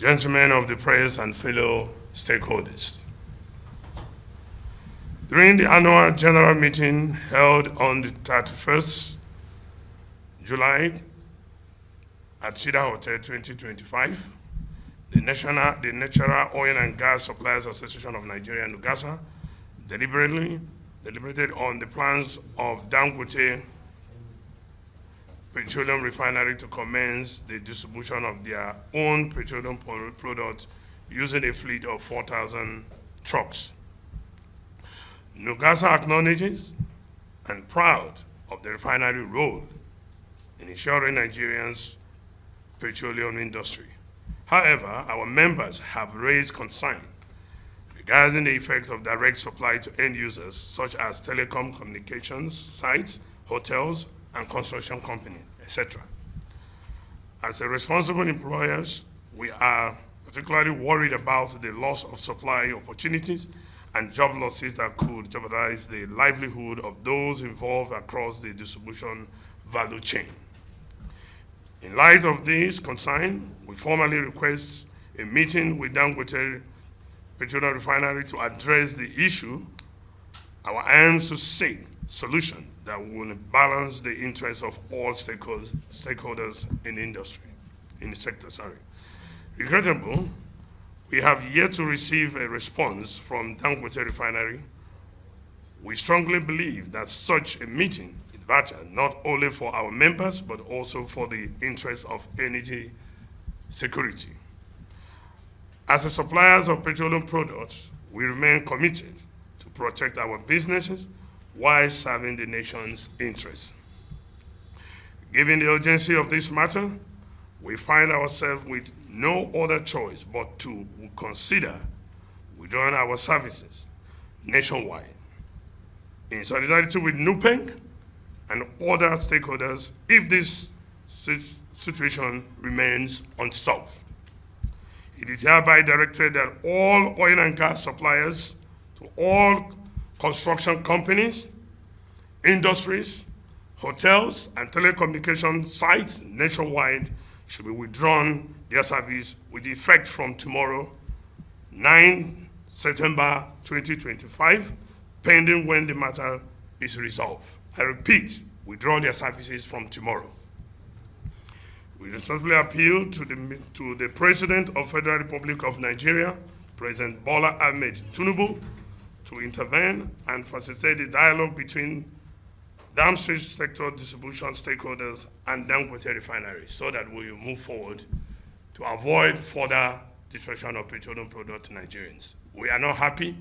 gentlemen of the press and fellow stakeholders. During the annual general meeting held on the 31st July at Cedar Hotel 2025, the Natural Oil and Gas Suppliers Association of Nigeria, NOGASA, deliberated on the plans of Dangote Petroleum Refinery to commence the distribution of their own petroleum products using a fleet of 4,000 trucks. NOGASA acknowledges and proud of the refinery role in ensuring Nigerians' petroleum industry. However, our members have raised concern regarding the effect of direct supply to end users, such as telecom communications sites, hotels, and construction companies, etc. As a responsible employers, we are particularly worried about the loss of supply opportunities and job losses that could jeopardize the livelihood of those involved across the distribution value chain. In light of this concern, we formally request a meeting with Dangote Petroleum Refinery to address the issue. Our aims to seek solutions that will balance the interests of all stakeholders in the industry, in the sector, Regrettable, we have yet to receive a response from Dangote Refinery. We strongly believe that such a meeting is vital, not only for our members, but also for the interests of energy security. As a suppliers of petroleum products, we remain committed to protect our businesses while serving the nation's interests. Given the urgency of this matter, we find ourselves with no other choice but to consider withdrawing our services nationwide. In solidarity with NUPENG and other stakeholders, if this situation remains unsolved, it is hereby directed that all oil and gas suppliers to all construction companies, industries, hotels, and telecommunication sites nationwide should be withdrawn their service with effect from tomorrow, 9 September 2025, pending when the matter is resolved. I repeat, withdraw their services from tomorrow. We respectfully appeal to the President of Federal Republic of Nigeria, President Bola Ahmed Tinubu, to intervene and facilitate the dialogue between downstream sector distribution stakeholders and Dangote Refinery so that we will move forward to avoid further destruction of petroleum products to Nigerians. We are not happy.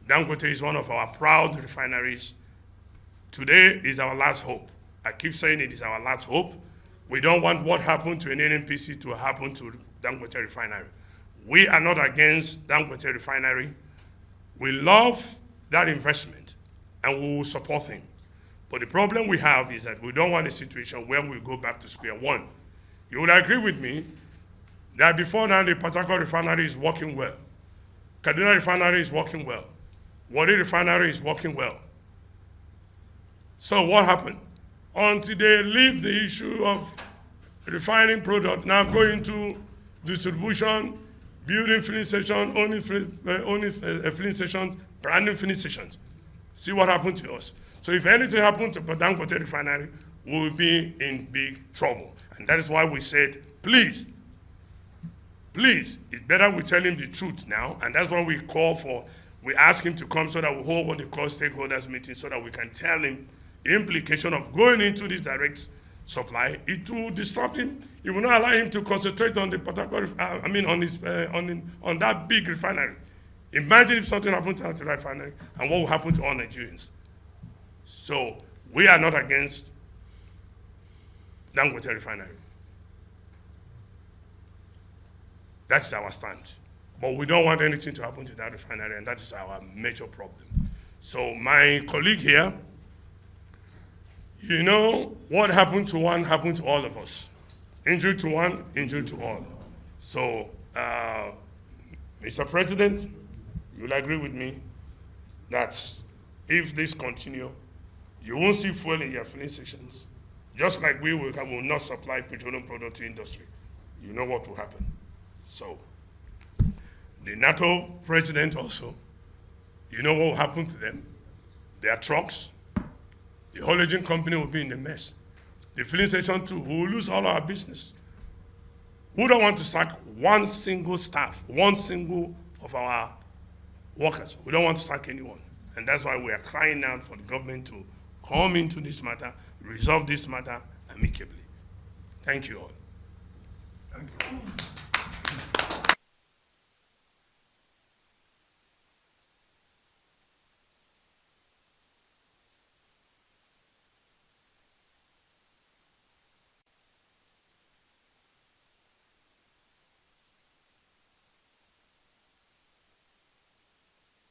Dangote is one of our proud refineries. Today is our last hope. I keep saying it is our last hope. We don't want what happened to an NNPC to happen to Dangote Refinery. We are not against Dangote Refinery. We love that investment and we will support him. But the problem we have is that we don't want a situation where we go back to square one. You would agree with me that before now the Port Harcourt Refinery is working well. Kaduna Refinery is working well. Warri Refinery is working well. So what happened? Until they leave the issue of refining product, now going to distribution, building filling stations, owning filling stations, branding filling stations. See what happened to us. So if anything happened to Dangote Refinery, we will be in big trouble. And that is why we said, please, it's better we tell him the truth now. And that's why we call for, we ask him to come so that we hold what they call stakeholders meeting so that we can tell him the implication of going into this direct supply. It will disrupt him. It will not allow him to concentrate on the on that big refinery. Imagine if something happened to the refinery and what will happen to all Nigerians. So we are not against Dangote Refinery. That's our stand. But we don't want anything to happen to that refinery, and that is our major problem. So my colleague here, you know, what happened to one happened to all of us. Injury to one, injury to all. So, Mr. President, you'll agree with me that if this continues, you won't see fuel in your filling stations. Just like we will not supply petroleum product to industry. You know what will happen. So, the NATO president also, you know what will happen to them? Their trucks, the whole agent company will be in a mess. The filling station too, we will lose all our business. We don't want to sack one single staff, one single of our workers. We don't want to sack anyone. And that's why we are crying out for the government to come into this matter, resolve this matter amicably. Thank you all. Thank you.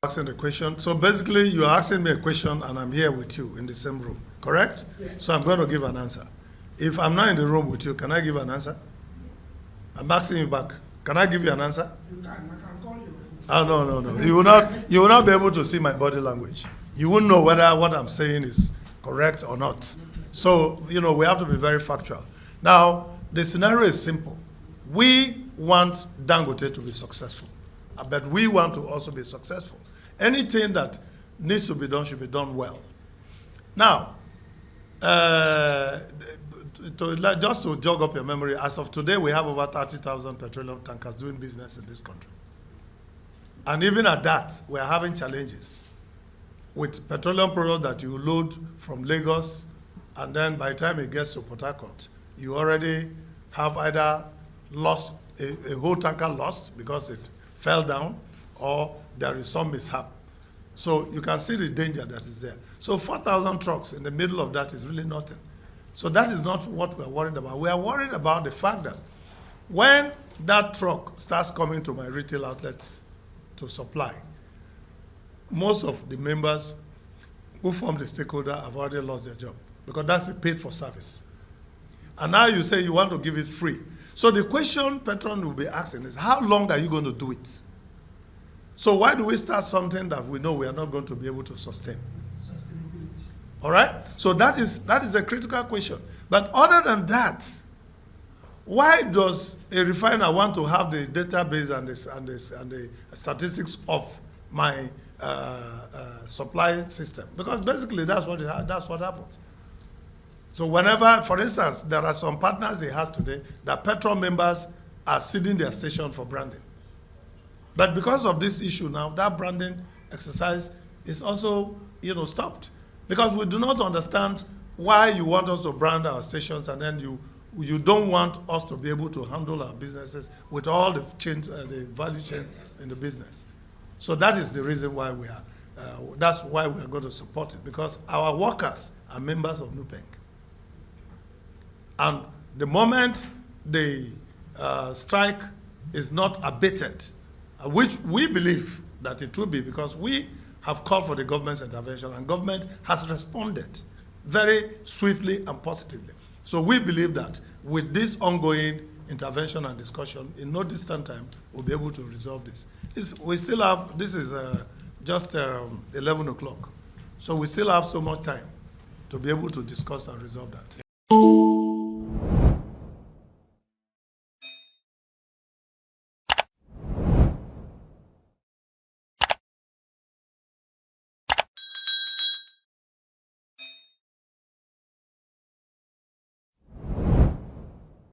Asking the question. So basically, you're asking me a question, and I'm here with you in the same room, correct? Yes. So I'm going to give an answer. If I'm not in the room with you, can I give an answer? I'm asking you back. Can I give you an answer? You can. I can call you. Oh, no. You will not be able to see my body language. You won't know whether what I'm saying is correct or not. So, we have to be very factual. Now, the scenario is simple. We want Dangote to be successful, but we want to also be successful. Anything that needs to be done should be done well. Now, just to jog up your memory, as of today, we have over 30,000 petroleum tankers doing business in this country. And even at that, we are having challenges with petroleum products that you load from Lagos, and then by the time it gets to Port Harcourt, you already have either lost, a whole tanker lost because it fell down, or there is some mishap. So you can see the danger that is there. So 4,000 trucks in the middle of that is really nothing. So that is not what we're worried about. We are worried about the fact that when that truck starts coming to my retail outlets to supply, most of the members who form the stakeholder have already lost their job because that's a paid for service. And now you say you want to give it free. So the question Petron will be asking is, how long are you going to do it? So why do we start something that we know we are not going to be able to sustain? Sustainability. All right? So that is a critical question. But other than that, why does a refiner want to have the database and the statistics of my supply system? Because basically that's what happens. So whenever, for instance, there are some partners he has today that Petron members are ceding their station for branding. But because of this issue now, that branding exercise is also, stopped. Because we do not understand why you want us to brand our stations and then you don't want us to be able to handle our businesses with all the the value chain in the business. So that is the reason why that's why we are going to support it, because our workers are members of NUPENG. And the moment the strike is not abated, which we believe that it will be, because we have called for the government's intervention and government has responded very swiftly and positively. So we believe that with this ongoing intervention and discussion, in no distant time, we'll be able to resolve this. We still have, this is just 11 o'clock. So we still have so much time to be able to discuss and resolve that.